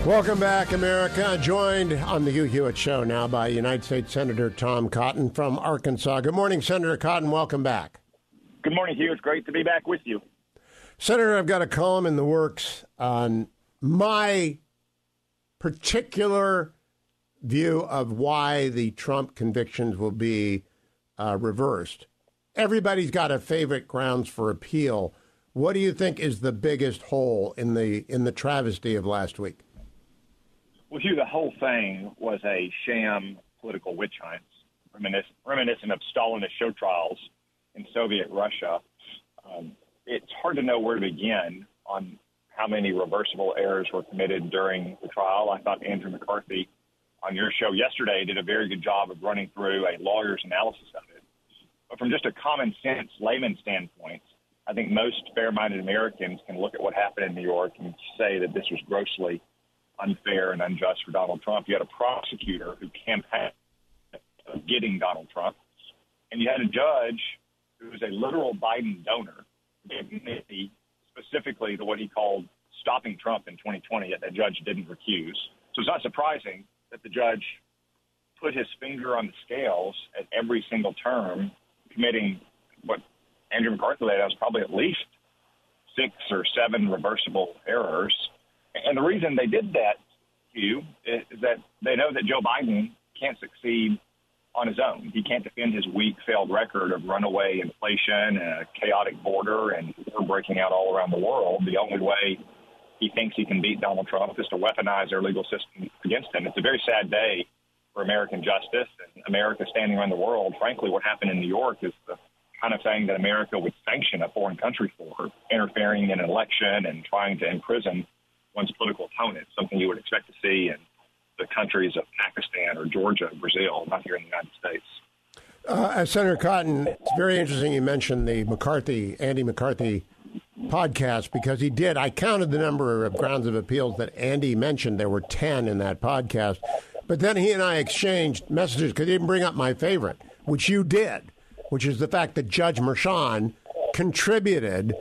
Welcome back, America. Joined on the Hugh Hewitt Show now by United States Senator Tom Cotton from Arkansas. Good morning, Senator Cotton. Welcome back. Good morning, Hugh. It's great to be back with you. Senator, I've got a column in the works on my particular view of why the Trump convictions will be reversed. Everybody's got a favorite grounds for appeal. What do you think is the biggest hole in the travesty of last week? Well, Hugh, the whole thing was a sham political witch hunt, reminiscent of Stalinist show trials in Soviet Russia. It's hard to know where to begin on how many reversible errors were committed during the trial. I thought Andrew McCarthy on your show yesterday did a very good job of running through a lawyer's analysis of it. But from just a common sense layman standpoint, I think most fair-minded Americans can look at what happened in New York and say that this was grossly unfair and unjust for Donald Trump. You had a prosecutor who campaigned getting Donald Trump, and you had a judge who was a literal Biden donor, specifically to what he called stopping Trump in 2020, yet that judge didn't recuse. So it's not surprising that the judge put his finger on the scales at every single term, committing what Andrew McCarthy laid out was probably at least 6 or 7 reversible errors. And the reason they did that, Hugh, is that they know that Joe Biden can't succeed on his own. He can't defend his weak, failed record of runaway inflation and a chaotic border and war breaking out all around the world. The only way he thinks he can beat Donald Trump is to weaponize their legal system against him. It's a very sad day for American justice and America standing around the world. Frankly, what happened in New York is the kind of thing that America would sanction a foreign country for, interfering in an election and trying to imprison one's political opponent, something you would expect to see in the countries of Pakistan or Georgia, Brazil, not here in the United States. Senator Cotton, it's very interesting you mentioned the Andy McCarthy podcast, because he did. I counted the number of grounds of appeals that Andy mentioned. There were 10 in that podcast. But then he and I exchanged messages because he didn't bring up my favorite, which you did, which is the fact that Judge Merchan contributed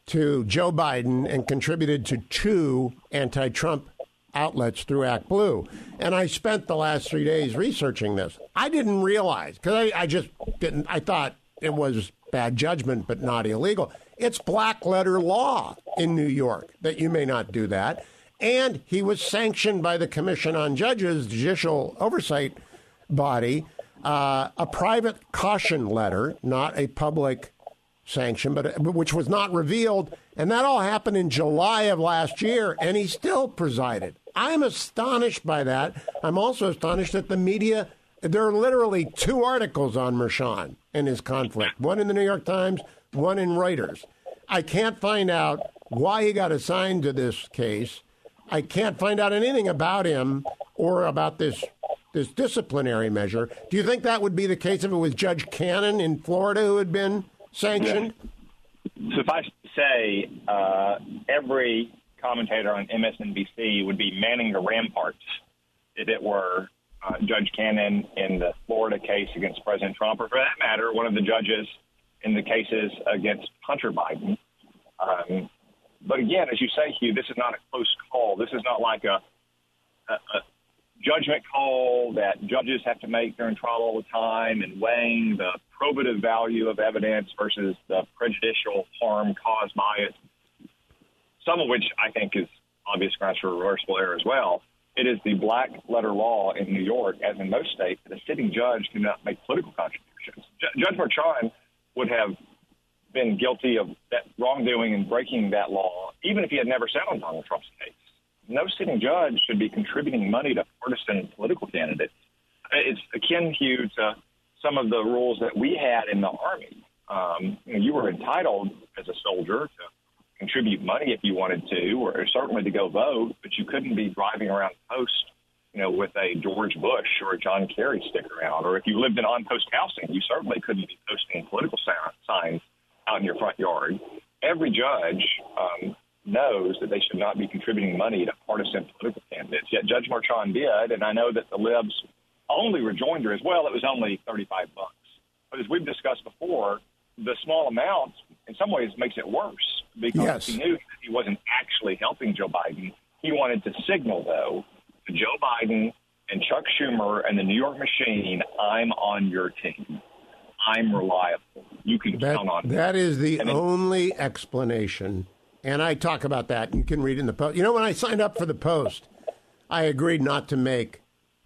to Joe Biden and contributed to 2 anti-Trump outlets through Act Blue. And I spent the last 3 days researching this. I didn't realize, because I just didn't, I thought it was bad judgment, but not illegal. It's black letter law in New York that you may not do that. And he was sanctioned by the Commission on Judges, judicial oversight body, a private caution letter, not a public sanction, but which was not revealed. And that all happened in July of last year, and he still presided. I'm astonished by that. I'm also astonished that the media, there are literally 2 articles on Merchan and his conflict, one in the New York Times, one in Reuters. I can't find out why he got assigned to this case. I can't find out anything about him or about this disciplinary measure. Do you think that would be the case if it was Judge Cannon in Florida who had been sanctioned? Suffice to say, every commentator on MSNBC would be manning the ramparts if it were Judge Cannon in the Florida case against President Trump, or for that matter, one of the judges in the cases against Hunter Biden. But again, as you say, Hugh, this is not a close call. This is not like a judgment call that judges have to make during trial all the time and weighing the probative value of evidence versus the prejudicial harm caused by it, some of which I think is obvious grounds for reversible error as well. It is the black letter law in New York, as in most states, that a sitting judge cannot make political contributions. Judge Merchan would have been guilty of that wrongdoing and breaking that law, even if he had never sat on Donald Trump's case. No sitting judge should be contributing money to partisan political candidates. It's akin, Hugh, to some of the rules that we had in the Army. You were entitled as a soldier to contribute money if you wanted to, or certainly to go vote, but you couldn't be driving around post, with a George Bush or a John Kerry sticker out. Or if you lived in on-post housing, you certainly couldn't be posting political signs out in your front yard. Every judge knows that they should not be contributing money to partisan political candidates. Yet Judge Merchan did, and I know that the libs' only rejoinder is, well, it was only $35. But as we've discussed before, the small amount in some ways makes it worse because he knew that he wasn't actually helping Joe Biden. He wanted to signal, though, to Joe Biden and Chuck Schumer and the New York machine, I'm on your team. I'm reliable. You can count on me. That is the only explanation. And I talk about that. You can read in the Post. You know, when I signed up for the Post, I agreed not to make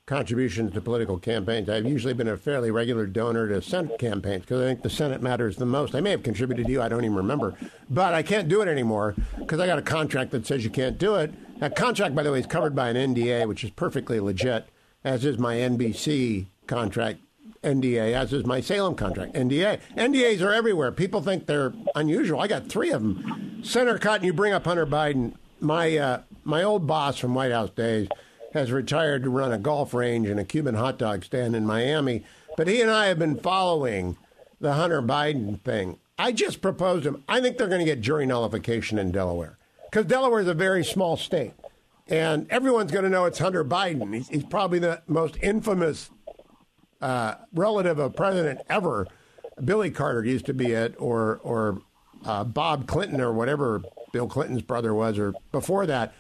contributions to political campaigns. I've usually been a fairly regular donor to Senate campaigns because I think the Senate matters the most. I may have contributed to you. I don't even remember. But I can't do it anymore because I got a contract that says you can't do it. That contract, by the way, is covered by an NDA, which is perfectly legit, as is my NBC contract, NDA, as is my Salem contract, NDA. NDAs are everywhere. People think they're unusual. I got 3 of them. Senator Cotton, you bring up Hunter Biden. My old boss from White House days has retired to run a golf range and a Cuban hot dog stand in Miami. But he and I have been following the Hunter Biden thing. I just proposed him. I think they're going to get jury nullification in Delaware because Delaware is a very small state. And everyone's going to know it's Hunter Biden. He's probably the most infamous relative of president ever. Billy Carter used to be it, or Bob Clinton, or whatever Bill Clinton's brother was, or before that.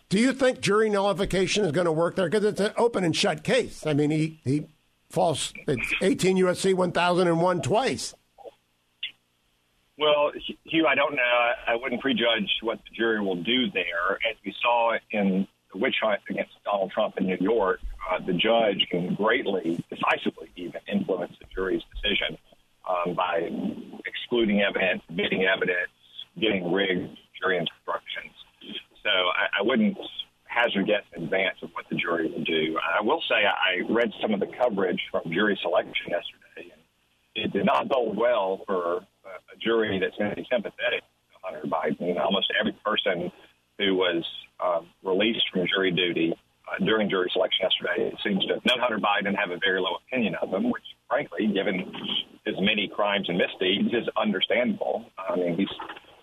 Do you think jury nullification is going to work there? Because it's an open and shut case. I mean, he falls. It's 18 U.S.C. 1001 twice. Well, Hugh, I don't know. I wouldn't prejudge what the jury will do there. As we saw in the witch hunt against Donald Trump in New York, the judge can greatly, decisively even, influence the jury's decision by excluding evidence, omitting evidence, getting rigged jury instructions. So I wouldn't hazard guess in advance of what the jury will do. I will say I read some of the coverage from jury selection yesterday, and it did not bode well for a jury that's going to be sympathetic to Hunter Biden. Almost every person who was released from jury duty during jury selection yesterday seems to have known Hunter Biden and have a very low opinion of him, which, frankly, given his many crimes and misdeeds, is understandable. I mean, he's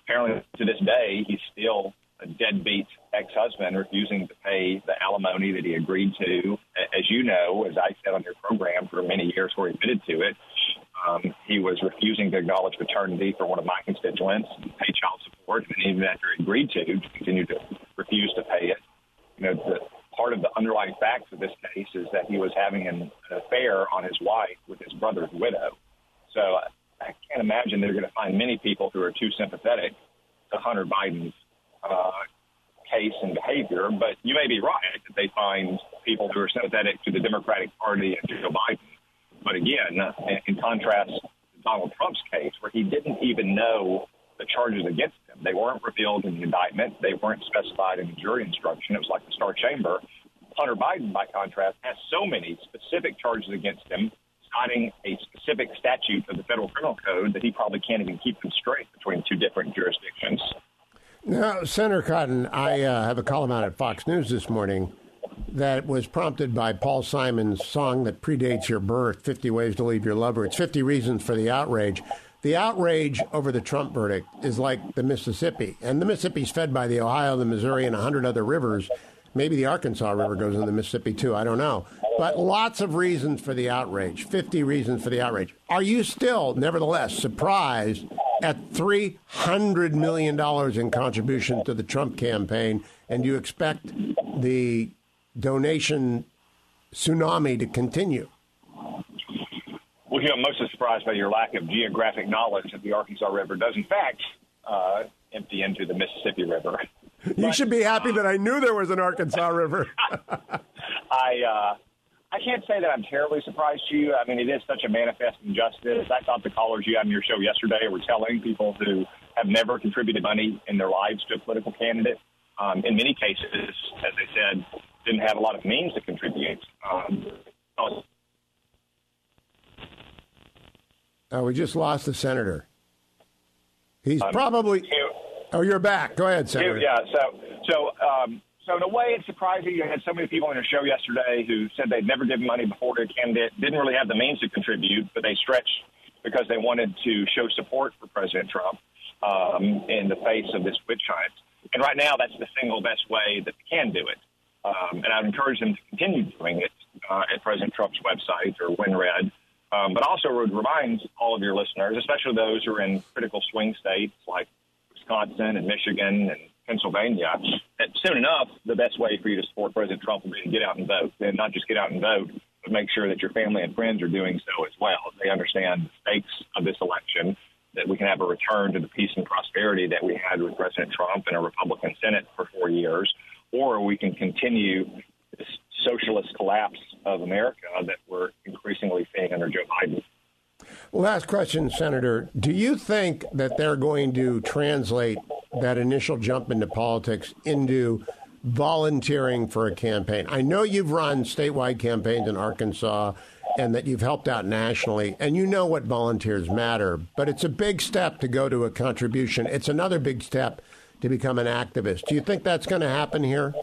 apparently, to this day, he's still a deadbeat ex-husband refusing to pay the alimony that he agreed to. As you know, as I said on your program for many years where he admitted to it, he was refusing to acknowledge paternity for one of my constituents and pay child support, and even after he agreed to continue to refuse to pay it. You know, part of the underlying facts of this case is that he was having an affair on his wife with his brother's widow. So I can't imagine they're going to find many people who are too sympathetic to Hunter Biden's case and behavior, but you may be right that they find people who are sympathetic to the Democratic Party and Joe Biden. But again, in contrast to Donald Trump's case, where he didn't even know the charges against him, they weren't revealed in the indictment, they weren't specified in the jury instruction, it was like the Star Chamber. Hunter Biden, by contrast, has so many specific charges against him, citing a specific statute of the Federal Criminal Code, that he probably can't even keep them straight between 2 different jurisdictions. Now, Senator Cotton, I have a column out at Fox News this morning that was prompted by Paul Simon's song that predates your birth, 50 Ways to Leave Your Lover. It's 50 Reasons for the Outrage. The outrage over the Trump verdict is like the Mississippi. And the Mississippi's fed by the Ohio, the Missouri, and 100 other rivers. Maybe the Arkansas River goes in the Mississippi, too. I don't know. But lots of reasons for the outrage, 50 reasons for the outrage. Are you still, nevertheless, surprised at $300 million in contributions to the Trump campaign? And do you expect the donation tsunami to continue? Well, I'm mostly surprised by your lack of geographic knowledge that the Arkansas River does, in fact, empty into the Mississippi River. You should be happy that I knew there was an Arkansas River. I can't say that I'm terribly surprised, you. I mean, it is such a manifest injustice. I thought the callers you had on your show yesterday were telling people who have never contributed money in their lives to a political candidate. In many cases, as they said, didn't have a lot of means to contribute. We just lost the senator. He's probably... Oh, you're back. Go ahead, Senator. Yeah, so in a way, it's surprising. You had so many people on your show yesterday who said they'd never given money before to a candidate, didn't really have the means to contribute, but they stretched because they wanted to show support for President Trump in the face of this witch hunt. And right now, that's the single best way that they can do it. And I'd encourage them to continue doing it at President Trump's website or WinRed. But also would remind all of your listeners, especially those who are in critical swing states like Wisconsin and Michigan and Pennsylvania, that soon enough, the best way for you to support President Trump will be to get out and vote. And not just get out and vote, but make sure that your family and friends are doing so as well. They understand the stakes of this election, that we can have a return to the peace and prosperity that we had with President Trump and a Republican Senate for 4 years, or we can continue this socialist collapse of America that we're increasingly seeing under Joe Biden. Last question, Senator. Do you think that they're going to translate that initial jump into politics into volunteering for a campaign? I know you've run statewide campaigns in Arkansas and that you've helped out nationally, and you know what volunteers matter, but it's a big step to go to a contribution. It's another big step to become an activist. Do you think that's going to happen here?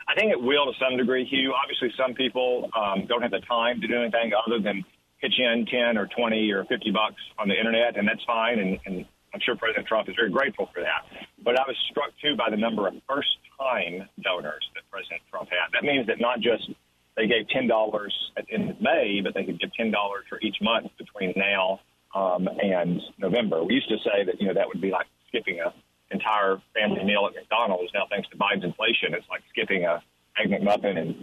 I think it will to some degree, Hugh. Obviously, some people don't have the time to do anything other than pitch in 10 or 20 or $50 on the internet, and that's fine. And I'm sure President Trump is very grateful for that. But I was struck, too, by the number of first-time donors that President Trump had. That means that not just they gave $10 at the end of May, but they could give $10 for each month between now and November. We used to say that, that would be like skipping a entire family meal at McDonald's. Now, thanks to Biden's inflation, it's like skipping a Egg McMuffin and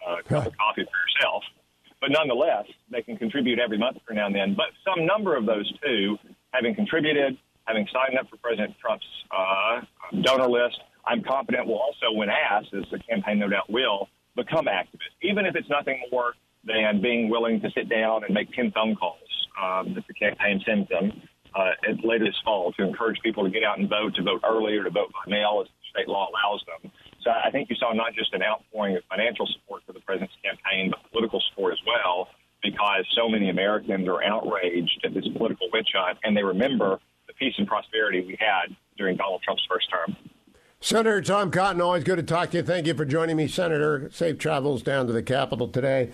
a cup of coffee for yourself. But nonetheless, they can contribute every month from now and then. But some number of those, too, having contributed, having signed up for President Trump's donor list, I'm confident will also, when asked, as the campaign no doubt will, become activists, even if it's nothing more than being willing to sit down and make 10 phone calls that the campaign sends them later this fall to encourage people to get out and vote, to vote early or to vote by mail as state law allows them. So I think you saw not just an outpouring of financial support for the president's campaign, but political support as well, because so many Americans are outraged at this political witch hunt, and they remember the peace and prosperity we had during Donald Trump's first term. Senator Tom Cotton, always good to talk to you. Thank you for joining me, Senator. Safe travels down to the Capitol today.